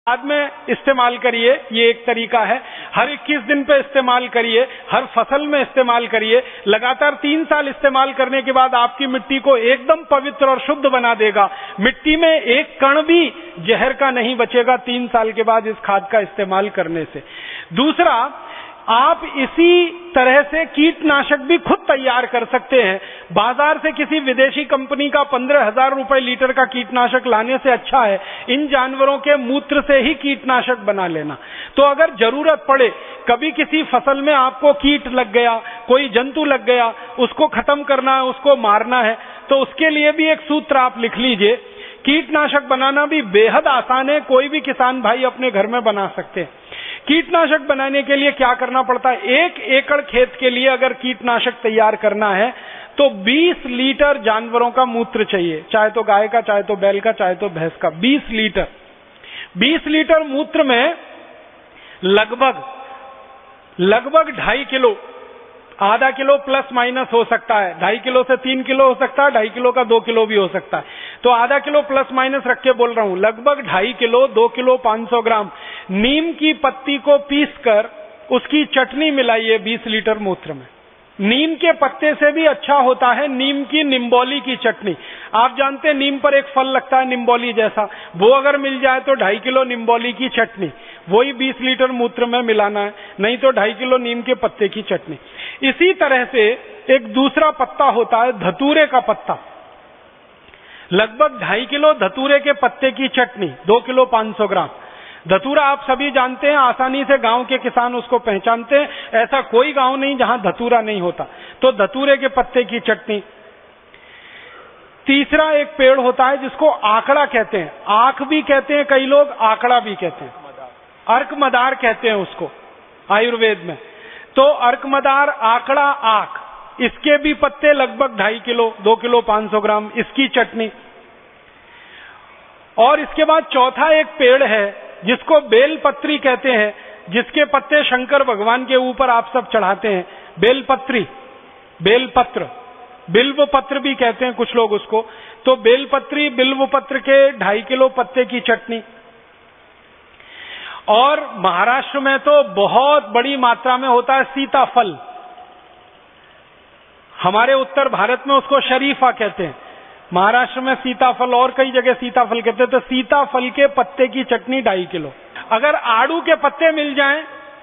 बाद में इस्तेमाल करिए, ये एक तरीका है। हर 21 दिन पे इस्तेमाल करिए, हर फसल में इस्तेमाल करिए। लगातार 3 साल इस्तेमाल करने के बाद आपकी मिट्टी को एकदम पवित्र और शुद्ध बना देगा। मिट्टी में एक कण भी जहर का नहीं बचेगा 3 साल के बाद इस खाद का इस्तेमाल करने से। दूसरा, आप इसी तरह से कीटनाशक भी खुद तैयार कर सकते हैं। बाजार से किसी विदेशी कंपनी का 15,000 रुपए लीटर का कीटनाशक लाने से अच्छा है इन जानवरों के मूत्र से ही कीटनाशक बना लेना। तो अगर जरूरत पड़े, कभी किसी फसल में आपको कीट लग गया, कोई जंतु लग गया, उसको खत्म करना है, उसको मारना है, तो उसके लिए भी एक सूत्र आप लिख लीजिए। कीटनाशक बनाना भी बेहद आसान है, कोई भी किसान भाई अपने घर में बना सकते हैं। कीटनाशक बनाने के लिए क्या करना पड़ता है? 1 एकड़ खेत के लिए अगर कीटनाशक तैयार करना है तो 20 लीटर जानवरों का मूत्र चाहिए, चाहे तो गाय का, चाहे तो बैल का, चाहे तो भैंस का। 20 लीटर। 20 लीटर मूत्र में लगभग 2.5 किलो, आधा किलो प्लस माइनस हो सकता है, 2.5 किलो से 3 किलो हो सकता है, 2.5 किलो का 2 किलो भी हो सकता है, तो आधा किलो प्लस माइनस रख के बोल रहा हूं। लगभग 2.5 किलो, 2 किलो 500 ग्राम नीम की पत्ती को पीसकर उसकी चटनी मिलाइए 20 लीटर मूत्र में। नीम के पत्ते से भी अच्छा होता है नीम की निम्बोली की चटनी। आप जानते हैं नीम पर एक फल लगता है निम्बोली जैसा, वो अगर मिल जाए तो 2.5 किलो निम्बोली की चटनी वही 20 लीटर मूत्र में मिलाना है, नहीं तो 2.5 किलो नीम के पत्ते की चटनी। इसी तरह से एक दूसरा पत्ता होता है धतूरे का पत्ता। लगभग 2.5 किलो धतूरे के पत्ते की चटनी, 2 किलो 500 ग्राम। धतूरा आप सभी जानते हैं, आसानी से गांव के किसान उसको पहचानते हैं, ऐसा कोई गांव नहीं जहां धतूरा नहीं होता। तो धतूरे के पत्ते की चटनी। तीसरा एक पेड़ होता है जिसको आकड़ा कहते हैं, आंख भी कहते हैं कई लोग, आकड़ा भी कहते हैं, अर्कमदार कहते हैं उसको आयुर्वेद में। तो अर्कमदार, आकड़ा, आक, इसके भी पत्ते लगभग 2.5 किलो, 2 किलो 500 ग्राम, इसकी चटनी। और इसके बाद चौथा एक पेड़ है जिसको बेलपत्री कहते हैं, जिसके पत्ते शंकर भगवान के ऊपर आप सब चढ़ाते हैं। बेलपत्री, बेलपत्र, बिल्व पत्र भी कहते हैं कुछ लोग उसको। तो बेलपत्री, बिल्व पत्र के 2.5 किलो पत्ते की चटनी। और महाराष्ट्र में तो बहुत बड़ी मात्रा में होता है सीताफल, हमारे उत्तर भारत में उसको शरीफा कहते हैं, महाराष्ट्र में सीताफल और कई जगह सीताफल कहते हैं। तो सीताफल के पत्ते की चटनी 2.5 किलो। अगर आड़ू के पत्ते मिल जाएं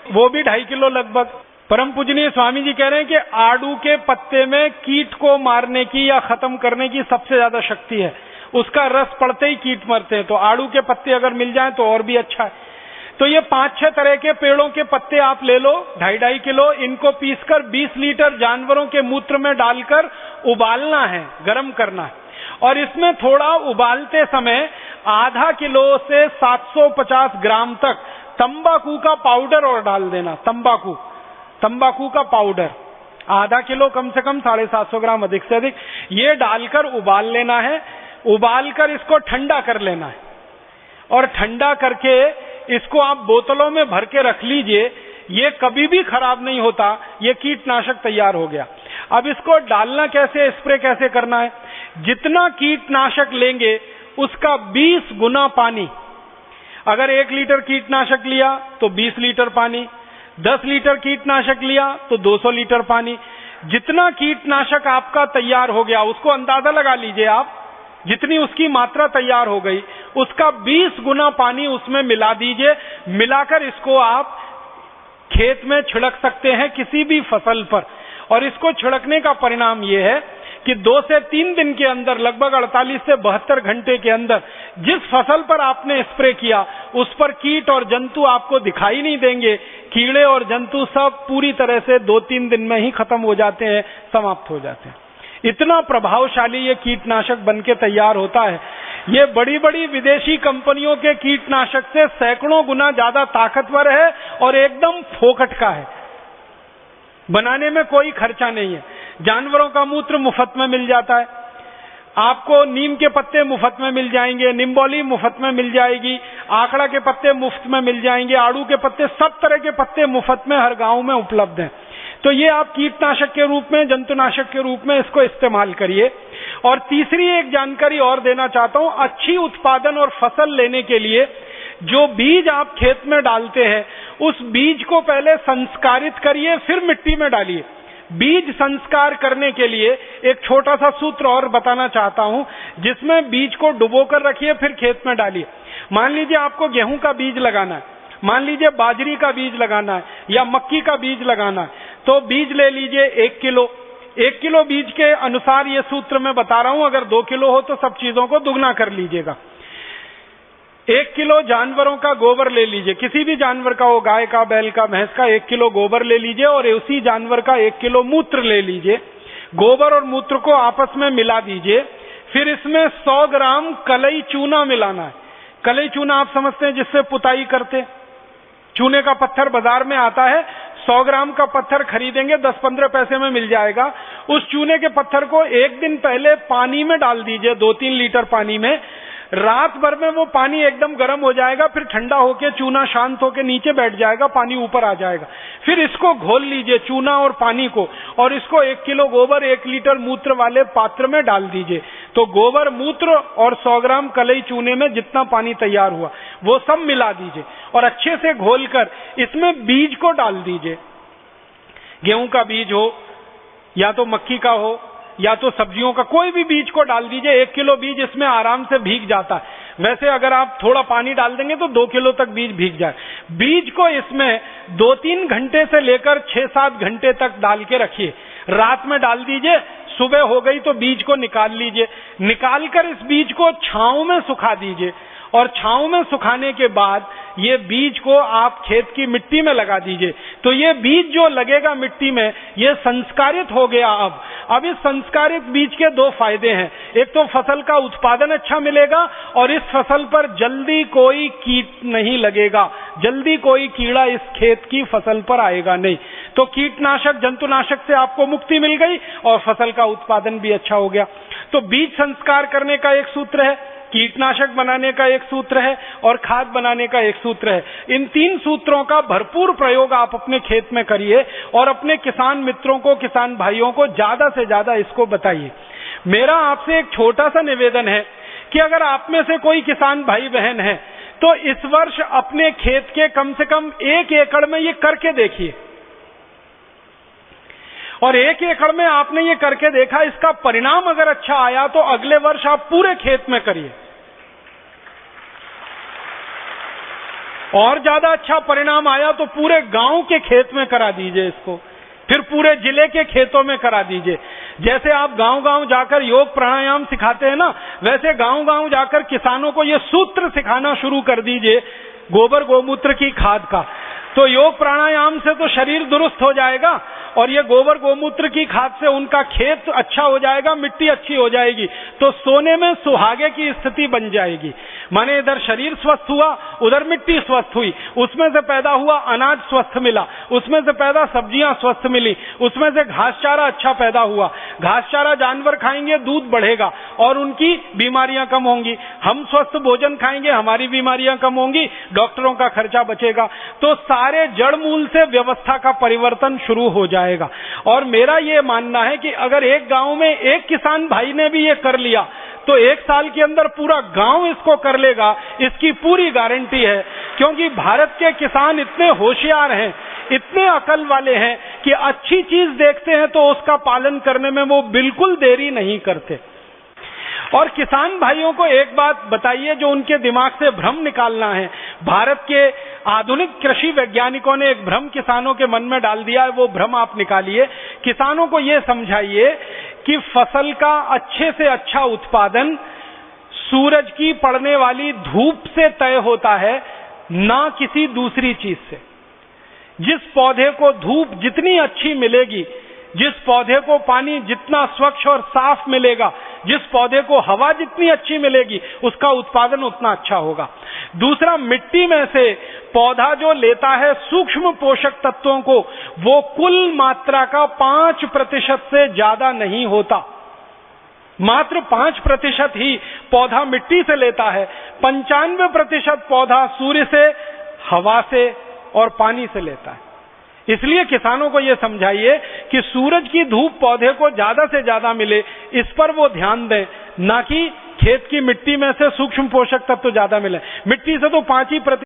वो भी 2.5 किलो लगभग। परम पूजनीय स्वामी जी कह रहे हैं कि आड़ू के पत्ते में कीट को मारने की या खत्म करने की सबसे ज्यादा शक्ति है, उसका रस पड़ते ही कीट मरते हैं। तो आड़ू के पत्ते अगर मिल जाएं तो और भी अच्छा है। तो ये 5-6 तरह के पेड़ों के पत्ते आप ले लो, 2.5 किलो, इनको पीसकर 20 लीटर जानवरों के मूत्र में डालकर उबालना है, गर्म करना है। और इसमें थोड़ा उबालते समय आधा किलो से 750 ग्राम तक तंबाकू का पाउडर और डाल देना। तंबाकू का पाउडर आधा किलो, कम से कम 750 ग्राम, अधिक से अधिक, ये डालकर उबाल लेना है। उबालकर इसको ठंडा कर लेना है और ठंडा करके इसको आप बोतलों में भर के रख लीजिए। ये कभी भी खराब नहीं होता। ये कीटनाशक तैयार हो गया। अब इसको डालना कैसे, स्प्रे कैसे करना है? जितना कीटनाशक लेंगे उसका 20 गुना पानी। अगर 1 लीटर कीटनाशक लिया तो 20 लीटर पानी, 10 लीटर कीटनाशक लिया तो 200 लीटर पानी। जितना कीटनाशक आपका तैयार हो गया उसको अंदाजा लगा लीजिए आप, जितनी उसकी मात्रा तैयार हो गई उसका 20 गुना पानी उसमें मिला दीजिए। मिलाकर इसको आप खेत में छिड़क सकते हैं किसी भी फसल पर। और इसको छिड़कने का परिणाम यह है कि 2 से 3 दिन के अंदर, लगभग 48 से 72 घंटे के अंदर जिस फसल पर आपने स्प्रे किया उस पर कीट और जंतु आपको दिखाई नहीं देंगे। कीड़े और जंतु सब पूरी तरह से 2-3 दिन में ही खत्म हो जाते हैं, समाप्त हो जाते हैं। इतना प्रभावशाली ये कीटनाशक बनके तैयार होता है। ये बड़ी बड़ी विदेशी कंपनियों के कीटनाशक से सैकड़ों गुना ज्यादा ताकतवर है और एकदम फोकट का है। बनाने में कोई खर्चा नहीं है। जानवरों का मूत्र मुफ्त में मिल जाता है आपको, नीम के पत्ते मुफ्त में मिल जाएंगे, निम्बोली मुफ्त में मिल जाएगी, आकड़ा के पत्ते मुफ्त में मिल जाएंगे, आड़ू के पत्ते, सब तरह के पत्ते मुफ्त में हर गांव में उपलब्ध हैं। तो ये आप कीटनाशक के रूप में, जंतुनाशक के रूप में इसको इस्तेमाल करिए। और तीसरी एक जानकारी और देना चाहता हूं, अच्छी उत्पादन और फसल लेने के लिए जो बीज आप खेत में डालते हैं उस बीज को पहले संस्कारित करिए, फिर मिट्टी में डालिए। बीज संस्कार करने के लिए एक छोटा सा सूत्र और बताना चाहता हूं, जिसमें बीज को डुबोकर रखिए फिर खेत में डालिए। मान लीजिए आपको गेहूं का बीज लगाना है, मान लीजिए बाजरी का बीज लगाना है या मक्की का बीज लगाना है, तो बीज ले लीजिए 1 किलो। 1 किलो बीज के अनुसार ये सूत्र मैं बता रहा हूं, अगर 2 किलो हो तो सब चीजों को दुगना कर लीजिएगा। 1 किलो जानवरों का गोबर ले लीजिए, किसी भी जानवर का हो, गाय का, बैल का, भैंस का, 1 किलो गोबर ले लीजिए और उसी जानवर का 1 किलो मूत्र ले लीजिए। गोबर और मूत्र को आपस में मिला दीजिए। फिर इसमें 100 ग्राम कलई चूना मिलाना है। कलई चूना आप समझते हैं जिससे पुताई करते, चूने का पत्थर बाजार में आता है, 100 ग्राम का पत्थर खरीदेंगे 10-15 पैसे में मिल जाएगा। उस चूने के पत्थर को 1 दिन पहले पानी में डाल दीजिए, 2-3 लीटर पानी में। रात भर में वो पानी एकदम गर्म हो जाएगा, फिर ठंडा होके चूना शांत होके नीचे बैठ जाएगा, पानी ऊपर आ जाएगा। फिर इसको घोल लीजिए, चूना और पानी को, और इसको 1 किलो गोबर 1 लीटर मूत्र वाले पात्र में डाल दीजिए। तो गोबर, मूत्र और 100 ग्राम कलई चूने में जितना पानी तैयार हुआ वो सब मिला दीजिए और अच्छे से घोलकर इसमें बीज को डाल दीजिए। गेहूं का बीज हो या तो मक्की का हो या तो सब्जियों का, कोई भी बीज को डाल दीजिए। 1 किलो बीज इसमें आराम से भीग जाता है। वैसे अगर आप थोड़ा पानी डाल देंगे तो 2 किलो तक बीज भीग जाए। बीज को इसमें 2-3 घंटे से लेकर 6-7 घंटे तक डाल के रखिए। रात में डाल दीजिए, सुबह हो गई तो बीज को निकाल लीजिए। निकालकर इस बीज को छांव में सुखा दीजिए और छांव में सुखाने के बाद ये बीज को आप खेत की मिट्टी में लगा दीजिए। तो ये बीज जो लगेगा मिट्टी में, ये संस्कारित हो गया। अब इस संस्कारित बीज के 2 फायदे हैं। एक तो फसल का उत्पादन अच्छा मिलेगा और इस फसल पर जल्दी कोई कीट नहीं लगेगा, जल्दी कोई कीड़ा इस खेत की फसल पर आएगा नहीं। तो कीटनाशक, जंतुनाशक से आपको मुक्ति मिल गई और फसल का उत्पादन भी अच्छा हो गया। तो बीज संस्कार करने का एक सूत्र है, कीटनाशक बनाने का एक सूत्र है और खाद बनाने का एक सूत्र है। इन 3 सूत्रों का भरपूर प्रयोग आप अपने खेत में करिए और अपने किसान मित्रों को, किसान भाइयों को ज्यादा से ज्यादा इसको बताइए। मेरा आपसे एक छोटा सा निवेदन है कि अगर आप में से कोई किसान भाई बहन है तो इस वर्ष अपने खेत के कम से कम 1 एकड़ में ये करके देखिए। और 1 एकड़ में आपने ये करके देखा, इसका परिणाम अगर अच्छा आया तो अगले वर्ष आप पूरे खेत में करिए। और ज्यादा अच्छा परिणाम आया तो पूरे गांव के खेत में करा दीजिए इसको, फिर पूरे जिले के खेतों में करा दीजिए। जैसे आप गांव-गांव जाकर योग प्राणायाम सिखाते हैं ना, वैसे गांव-गांव जाकर किसानों को ये सूत्र सिखाना शुरू कर दीजिए गोबर गोमूत्र की खाद का। तो योग प्राणायाम से तो शरीर दुरुस्त हो जाएगा और ये गोबर गोमूत्र की खाद से उनका खेत अच्छा हो जाएगा, मिट्टी अच्छी हो जाएगी, तो सोने में सुहागे की स्थिति बन जाएगी। माने इधर शरीर स्वस्थ हुआ, उधर मिट्टी स्वस्थ हुई, उसमें से पैदा हुआ अनाज स्वस्थ मिला, उसमें से पैदा सब्जियां स्वस्थ मिली, उसमें से घास चारा अच्छा पैदा हुआ। घास चारा जानवर खाएंगे, दूध बढ़ेगा और उनकी बीमारियां कम होंगी। हम स्वस्थ भोजन खाएंगे, हमारी बीमारियां कम होंगी, डॉक्टरों का खर्चा बचेगा। तो सारे जड़ मूल से व्यवस्था का परिवर्तन शुरू हो जाएगा। और मेरा ये मानना है कि अगर एक गांव में एक किसान भाई ने भी ये कर लिया तो 1 साल के अंदर पूरा गांव इसको कर लेगा, इसकी पूरी गारंटी है। क्योंकि भारत के किसान इतने होशियार हैं, इतने अकल वाले हैं कि अच्छी चीज देखते हैं तो उसका पालन करने में वो बिल्कुल देरी नहीं करते। और किसान भाइयों को एक बात बताइए जो उनके दिमाग से भ्रम निकालना है। भारत के आधुनिक कृषि वैज्ञानिकों ने एक भ्रम किसानों के मन में डाल दिया है, वो भ्रम आप निकालिए। किसानों को ये समझाइए कि फसल का अच्छे से अच्छा उत्पादन सूरज की पड़ने वाली धूप से तय होता है, ना किसी दूसरी चीज से। जिस पौधे को धूप जितनी अच्छी मिलेगी, जिस पौधे को पानी जितना स्वच्छ और साफ मिलेगा, जिस पौधे को हवा जितनी अच्छी मिलेगी, उसका उत्पादन उतना अच्छा होगा। दूसरा, मिट्टी में से पौधा जो लेता है सूक्ष्म पोषक तत्वों को, वो कुल मात्रा का 5% से ज्यादा नहीं होता। मात्र 5% ही पौधा मिट्टी से लेता है, 95% पौधा सूर्य से, हवा से और पानी से लेता है। इसलिए किसानों को यह समझाइए कि सूरज की धूप पौधे को ज्यादा से ज्यादा मिले, इस पर वो ध्यान दें, ना कि खेत की मिट्टी में से सूक्ष्म पोषक तत्व तो ज्यादा मिले। मिट्टी से तो 5%